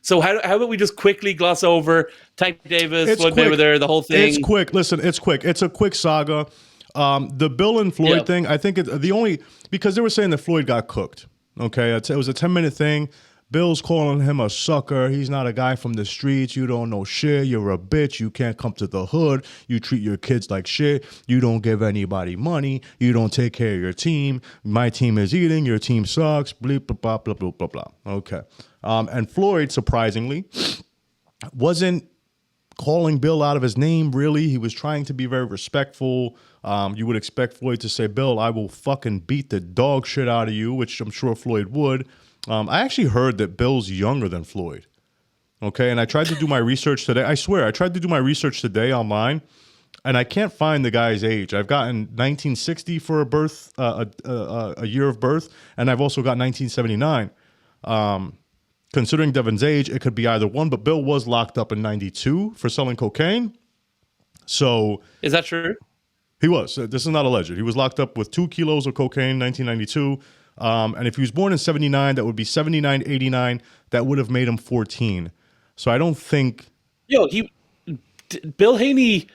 So how about we just quickly gloss over Tank Davis, Floyd Mayweather, the whole thing? It's quick. Listen, it's quick. It's a quick saga. The Bill and Floyd thing, I think because they were saying that Floyd got cooked. Okay, it was a 10-minute thing. Bill's calling him a sucker. He's not a guy from the streets. You don't know shit. You're a bitch. You can't come to the hood. You treat your kids like shit. You don't give anybody money. You don't take care of your team. My team is eating. Your team sucks. Bleep, blah, blah, blah, blah, blah. Okay. And Floyd, surprisingly, wasn't calling Bill out of his name, really. He was trying to be very respectful. You would expect Floyd to say, Bill, I will fucking beat the dog shit out of you, which I'm sure Floyd would. I actually heard that Bill's younger than Floyd. Okay, and I tried to do my research today. I swear, I tried to do my research today online, and I can't find the guy's age. I've gotten 1960 for a birth, a year of birth, and I've also got 1979. Considering Devin's age, it could be either one, but Bill was locked up in 92 for selling cocaine. So is that true? He was. This is not alleged. He was locked up with 2 kilos of cocaine in 1992. And if he was born in 79, that would be 79, 89. That would have made him 14. So I don't think... Bill Haney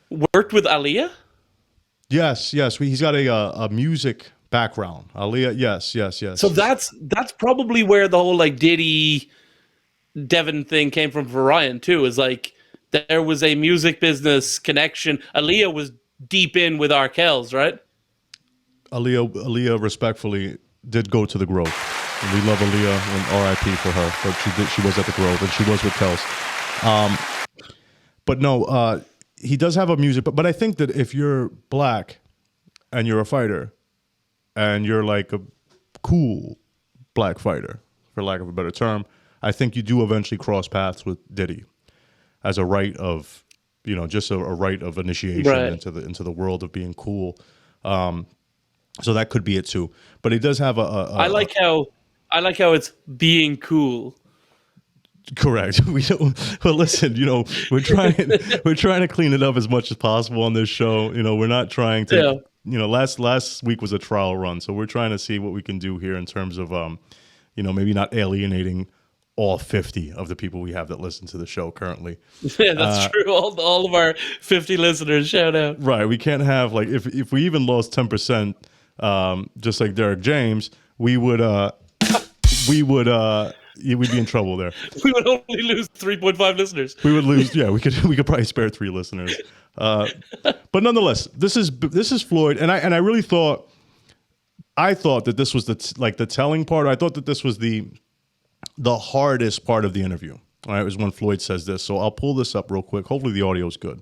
worked with Aaliyah? Yes. He's got a music background. Aaliyah, yes. So that's probably where the whole like Diddy Devin thing came from for Ryan too, is like there was a music business connection. Aaliyah was deep in with Arkells, right? Aaliyah respectfully did go to the Grove. And we love Aaliyah and RIP for her, but she was at the Grove and she was with Kels. But no, he does have a music, but I think that if you're black and you're a fighter and you're like a cool black fighter, for lack of a better term, I think you do eventually cross paths with Diddy as a rite of, just a rite of initiation into the world of being cool. So that could be it too. But he does have I like how it's being cool. Correct. We don't. But listen, we're trying to clean it up as much as possible on this show. We're not trying to. Yeah. Last week was a trial run, so we're trying to see what we can do here in terms of, maybe not alienating all 50 of the people we have that listen to the show currently. Yeah, that's true. All of our 50 listeners, shout out. Right. We can't have if we even lost 10%, just like Derek James, we'd be in trouble there. We would only lose 3.5 listeners. We would lose. Yeah, we could probably spare 3 listeners. But nonetheless, this is Floyd, and I really thought that this was the telling part. I thought that this was the hardest part of the interview. All right, was when Floyd says this. So I'll pull this up real quick. Hopefully the audio is good.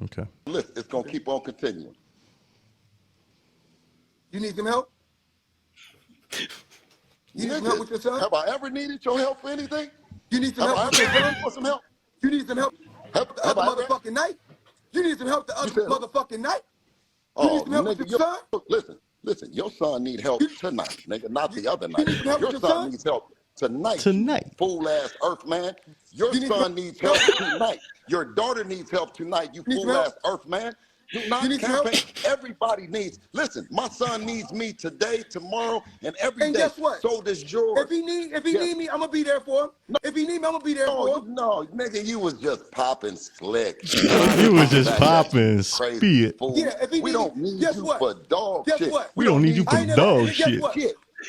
Okay. Listen, it's gonna keep on continuing. You need some help? You need some help with your son? Have I ever needed your help for anything? You need some help with your son for some help? You need some help the other motherfucking night? You need some help the other motherfucking night? You need some help with your son? Listen, your son need help tonight, nigga, not the other night. Your son needs help tonight. Fool-ass earth man. Your son needs help tonight. Your daughter needs help tonight, you fool-ass earth man. Do not campaign. Everybody needs. Listen, my son needs me today, tomorrow, and every day. And guess what? So does yours. If he need me, I'm gonna be there for him. No, if he need me, I'm gonna be there for him. No, nigga, you was just popping slick. You was just popping speed. Yeah, if he we don't need you for dog shit. Guess what? We don't need you for dog shit.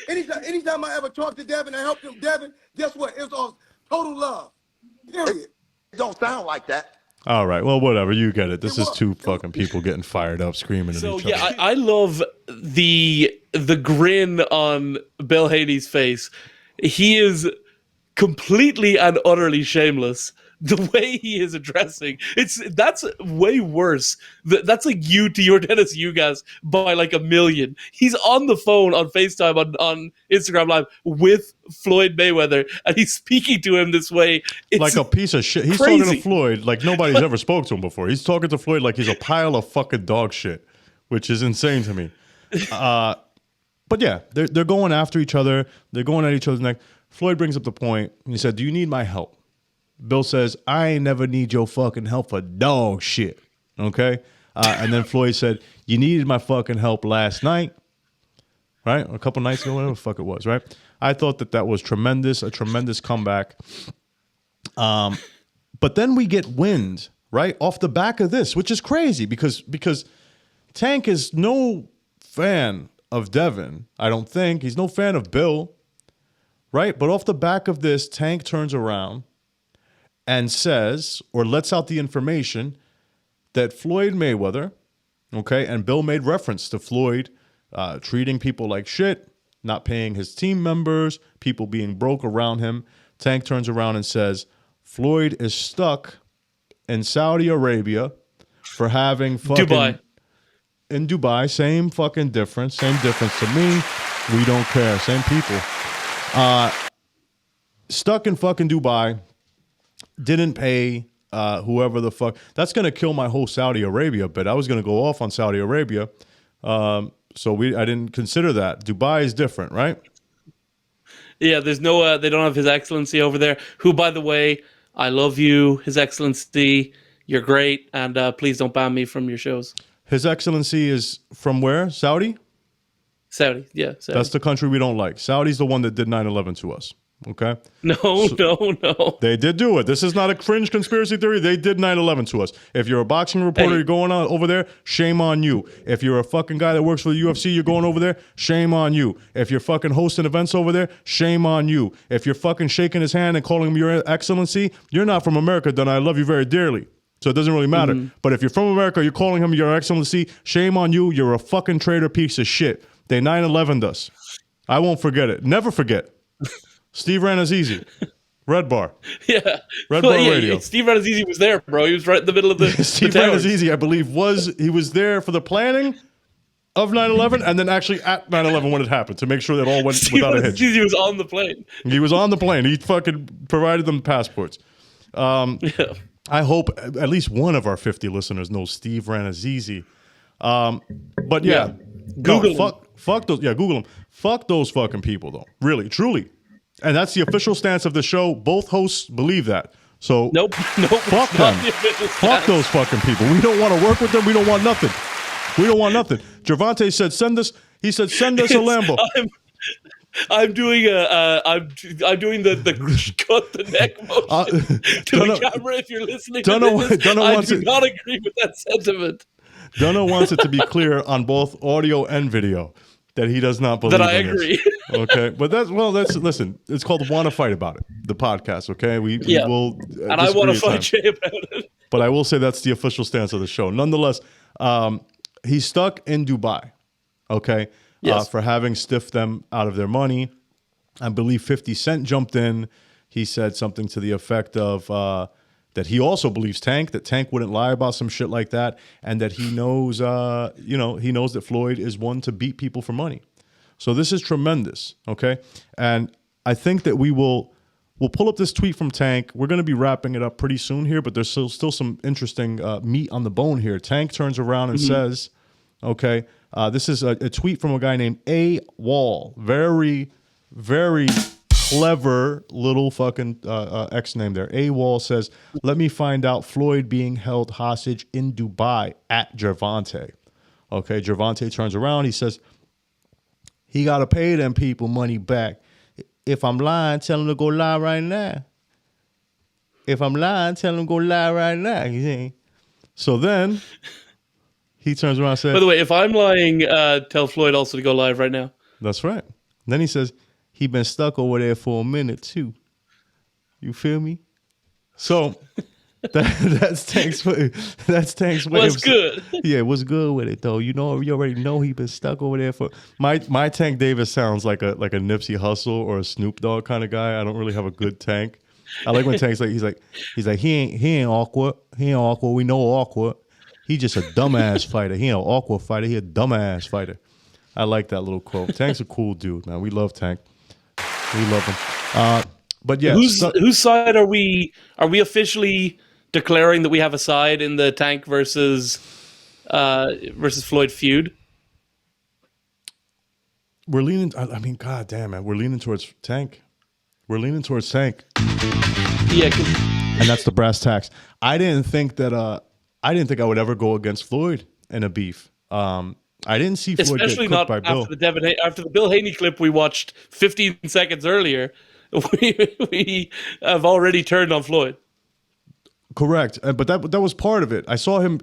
Anytime I ever talked to Devin, I helped him. Devin, guess what? It was all total love. Period. It don't sound like that. All right, well, whatever. You get it. This is 2 fucking people getting fired up, screaming at each other. So yeah, I love the grin on Bill Haney's face. He is completely and utterly shameless. The way he is addressing that's way worse. That's like you to your Dennis Ugas by like 1 million. He's on the phone on FaceTime on Instagram Live with Floyd Mayweather, and he's speaking to him this way. It's like a piece of shit. He's crazy. Talking to Floyd like nobody's ever spoke to him before. He's talking to Floyd like he's a pile of fucking dog shit, which is insane to me. But yeah, they're going after each other. They're going at each other's neck. Floyd brings up the point. He said, "Do you need my help?" Bill says, "I ain't never need your fucking help for dog shit." Okay? And then Floyd said, "You needed my fucking help last night." right? A couple nights ago, whatever the fuck it was, right? I thought that was tremendous, a tremendous comeback. But then we get wind, right, off the back of this, which is crazy because Tank is no fan of Devin, I don't think. He's no fan of Bill, right? But off the back of this, Tank turns around and says, or lets out the information that Floyd Mayweather, okay, and Bill made reference to Floyd treating people like shit, not paying his team members, people being broke around him. Tank turns around and says, Floyd is stuck in Saudi Arabia for having fucking... Dubai. In Dubai, same fucking difference, same difference to me. We don't care, same people. Stuck in fucking Dubai, didn't pay whoever the fuck. That's going to kill my whole Saudi Arabia bit. I was going to go off on Saudi Arabia. So I didn't consider that. Dubai is different, right? Yeah, there's no, they don't have His Excellency over there, who, by the way, I love you, His Excellency. You're great. And please don't ban me from your shows. His Excellency is from where? Saudi? Saudi, yeah. Saudi. That's the country we don't like. Saudi's the one that did 9/11 to us. Okay? No. They did do it. This is not a cringe conspiracy theory. They did 9/11 to us. If you're a boxing reporter, you're going on over there, shame on you. If you're a fucking guy that works for the UFC, you're going over there, shame on you. If you're fucking hosting events over there, shame on you. If you're fucking shaking his hand and calling him Your Excellency, you're not from America, then I love you very dearly. So it doesn't really matter. Mm-hmm. But if you're from America, you're calling him Your Excellency, shame on you. You're a fucking traitor piece of shit. They 9/11'd us. I won't forget it. Never forget. Steve Ranazizi, Red Bar. Yeah. Red Bar Radio. Steve Ranazizi was there, bro. He was right in the middle of the Steve Ranazizi, I believe, was there for the planning of 9/11 and then actually at 9/11 when it happened to make sure that all went without a hitch. Steve Ranazizi was on the plane. He was on the plane. He fucking provided them passports. Yeah. I hope at least one of our 50 listeners knows Steve Ranazizi. But yeah. Google him. Fuck those. Yeah, Google them. Fuck those fucking people, though. Really, truly. And that's the official stance of the show. Both hosts believe that. So nope. Fuck them. Fuck those fucking people. We don't want to work with them. We don't want nothing. We don't want nothing. Gervonta said, send us a Lambo. I'm doing the cut the neck motion to the camera. If you're listening to this, I do not agree with that sentiment. Donagh wants it to be clear on both audio and video that he does not believe that I agree. Okay, but that's listen. It's called "Want to Fight About It," the podcast. Okay, we will, and I want to fight Jay about it. But I will say that's the official stance of the show. Nonetheless, he's stuck in Dubai. Okay. Yes. For having stiffed them out of their money. I believe 50 Cent jumped in. He said something to the effect of that he also believes that Tank wouldn't lie about some shit like that, and that he knows, he knows that Floyd is one to beat people for money. So this is tremendous, okay? And I think that we'll pull up this tweet from Tank. We're going to be wrapping it up pretty soon here, but there's still some interesting meat on the bone here. Tank turns around and says, okay, this is a tweet from a guy named A. Wall. Very, very clever little fucking X name there. A. Wall says, let me find out Floyd being held hostage in Dubai at Gervonta. Okay, Gervonta turns around. He says, he got to pay them people money back. If I'm lying, tell him to go lie right now. If I'm lying, tell him to go lie right now. You see? So then... he turns around and says... By the way, if I'm lying, tell Floyd also to go live right now. That's right. Then he says, he been stuck over there for a minute, too. You feel me? So, that's Tank's way. That's Tank's way. What's good? Yeah, what's good with it, though? You already know he been stuck over there for... My Tank Davis sounds like a Nipsey Hussle or a Snoop Dogg kind of guy. I don't really have a good Tank. I like when Tank's like, he's like, he ain't awkward. He ain't awkward. We know awkward. He just a dumbass fighter. He ain't an awkward fighter. He a dumbass fighter. I like that little quote. Tank's a cool dude, man. We love Tank. We love him. But yeah, whose side are we? Are we officially declaring that we have a side in the Tank versus Floyd feud? We're leaning. I mean, god damn, man. We're leaning towards Tank. We're leaning towards Tank. Yeah, and that's the brass tacks. I didn't think I would ever go against Floyd in a beef. I didn't see Floyd Especially get cooked not by Bill. after the Bill Haney clip we watched 15 seconds earlier. We have already turned on Floyd. Correct, but that was part of it. I saw him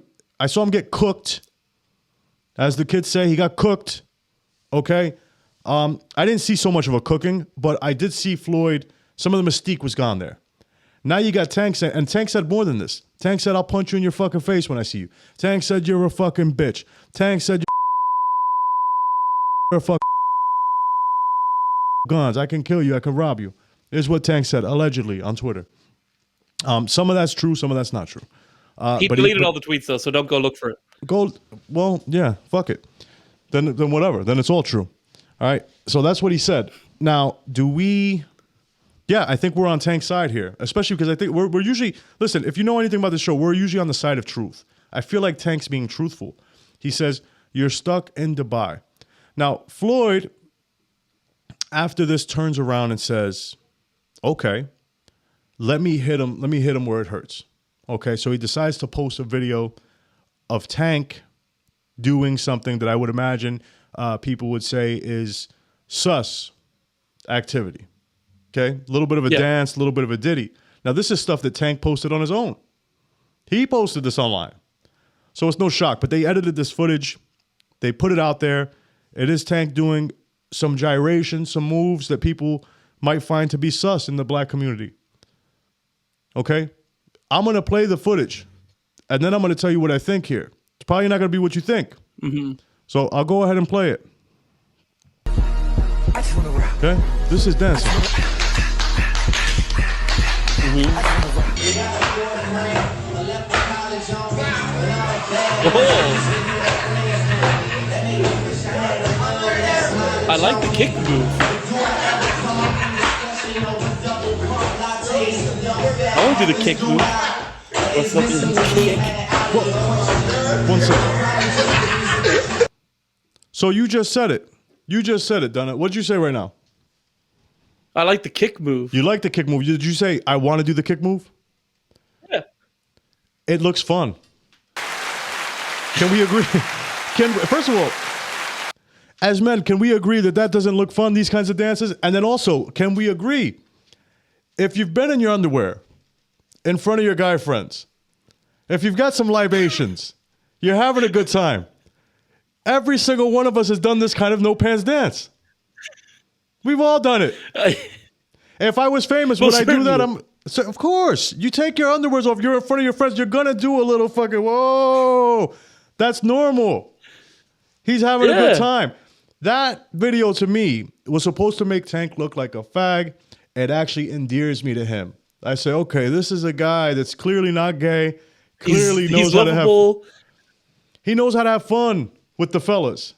get cooked, as the kids say. He got cooked. Okay, I didn't see so much of a cooking, but I did see Floyd. Some of the mystique was gone there. Now you got Tank and Tank said more than this. Tank said, "I'll punch you in your fucking face when I see you." Tank said, "You're a fucking bitch." Tank said, "You're a fucking guns. I can kill you. I can rob you." Is what Tank said allegedly on Twitter. Some of that's true. Some of that's not true. He deleted all the tweets though, so don't go look for it. Well, yeah, fuck it. Then whatever. Then it's all true. All right. So that's what he said. Now, do we? Yeah, I think we're on Tank's side here, especially because I think we're usually, listen, if you know anything about the show, we're usually on the side of truth. I feel like Tank's being truthful. He says, "You're stuck in Dubai." Now, Floyd, after this, turns around and says, "Okay, let me hit him. Let me hit him where it hurts." Okay, so he decides to post a video of Tank doing something that I would imagine people would say is sus activity. Okay, a little bit of a dance, a little bit of a ditty. Now, this is stuff that Tank posted on his own. He posted this online. So it's no shock, but they edited this footage. They put it out there. It is Tank doing some gyrations, some moves that people might find to be sus in the black community. Okay? I'm going to play the footage, and then I'm going to tell you what I think here. It's probably not going to be what you think. Mm-hmm. So I'll go ahead and play it. Okay? This is dancing. Mm-hmm. I like the kick move. I want to do the kick move. What's up in the kick? One second. So you just said it. You just said it, Donagh. What'd you say right now? I like the kick move. You like the kick move. Did you say, I want to do the kick move? Yeah. It looks fun. Can we agree? First of all, as men, can we agree that that doesn't look fun, these kinds of dances? And then also, can we agree, if you've been in your underwear in front of your guy friends, if you've got some libations, you're having a good time, every single one of us has done this kind of no pants dance. We've all done it. If I was famous, would I do that? So of course. You take your underwears off, you're in front of your friends, you're going to do a little fucking, whoa. That's normal. He's having a good time. That video to me was supposed to make Tank look like a fag. It actually endears me to him. I say, okay, this is a guy that's clearly not gay, clearly knows how to have. He knows how to have fun with the fellas.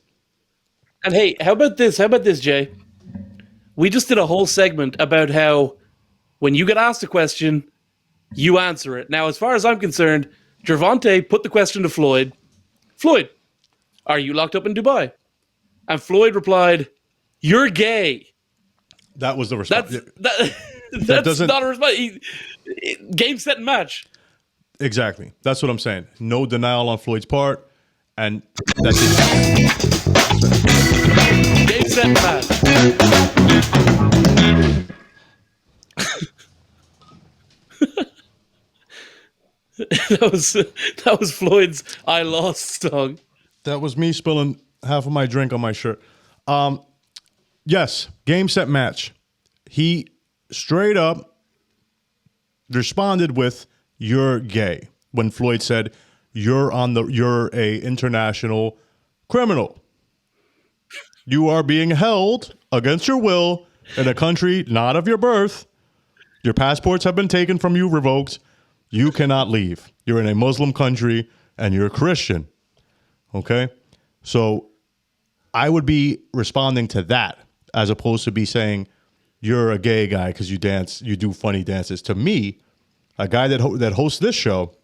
And hey, how about this? How about this, Jay? We just did a whole segment about how when you get asked a question, you answer it. Now, as far as I'm concerned, Gervonta put the question to Floyd. Floyd, are you locked up in Dubai? And Floyd replied, "You're gay." That was the response. That's not a response. Game, set, and match. Exactly. That's what I'm saying. No denial on Floyd's part. And that's it. Game, set, and match. That was Floyd's "I Lost" song. That was me spilling half of my drink on my shirt. Yes, game, set, match. He straight up responded with, "You're gay," when Floyd said, you're a international criminal. You are being held against your will in a country not of your birth. Your passports have been taken from you, revoked. You cannot leave. You're in a Muslim country and you're a Christian. Okay? So I would be responding to that as opposed to be saying you're a gay guy because you dance, you do funny dances. To me, a guy that hosts this show,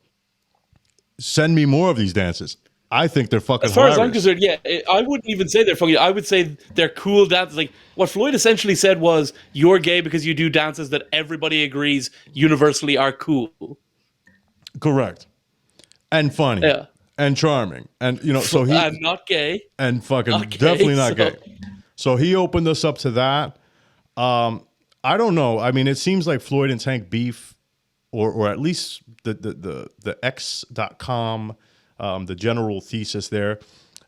send me more of these dances. I think they're fucking hilarious. As far as I'm concerned, yeah, I wouldn't even say they're funny. I would say they're cool dances. Like what Floyd essentially said was, "You're gay because you do dances that everybody agrees universally are cool." Correct. And funny. Yeah. and charming, and so he I'm not gay and fucking not gay, definitely not so. gay. So he opened us up to that. I don't know. I mean, it seems like Floyd and Tank beef, or at least the X.com, the general thesis there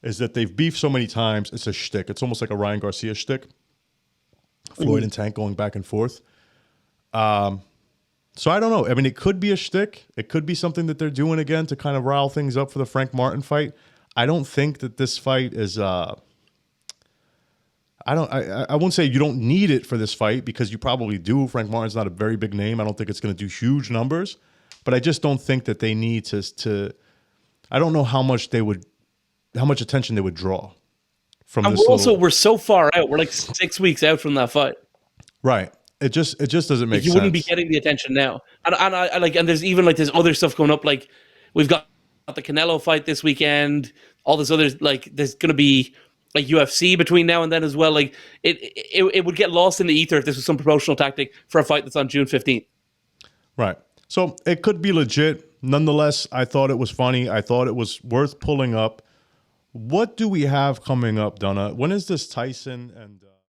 is that they've beefed so many times. It's a shtick. It's almost like a Ryan Garcia shtick. Floyd and Tank going back and forth. So I don't know. I mean, it could be a shtick. It could be something that they're doing again to kind of rile things up for the Frank Martin fight. I don't think that this fight is. I won't say you don't need it for this fight, because you probably do. Frank Martin's not a very big name. I don't think it's going to do huge numbers, but I just don't think that they need to. I don't know how much attention they would draw from and this. We're so far out. We're like 6 weeks out from that fight. Right. It just doesn't make sense. You wouldn't be getting the attention now. And I like, and there's even like there's other stuff coming up. Like we've got the Canelo fight this weekend. All this other, like there's going to be like UFC between now and then as well. Like it would get lost in the ether if this was some promotional tactic for a fight that's on June 15th. Right. So it could be legit. Nonetheless, I thought it was funny. I thought it was worth pulling up. What do we have coming up, Donagh? When is this Tyson and...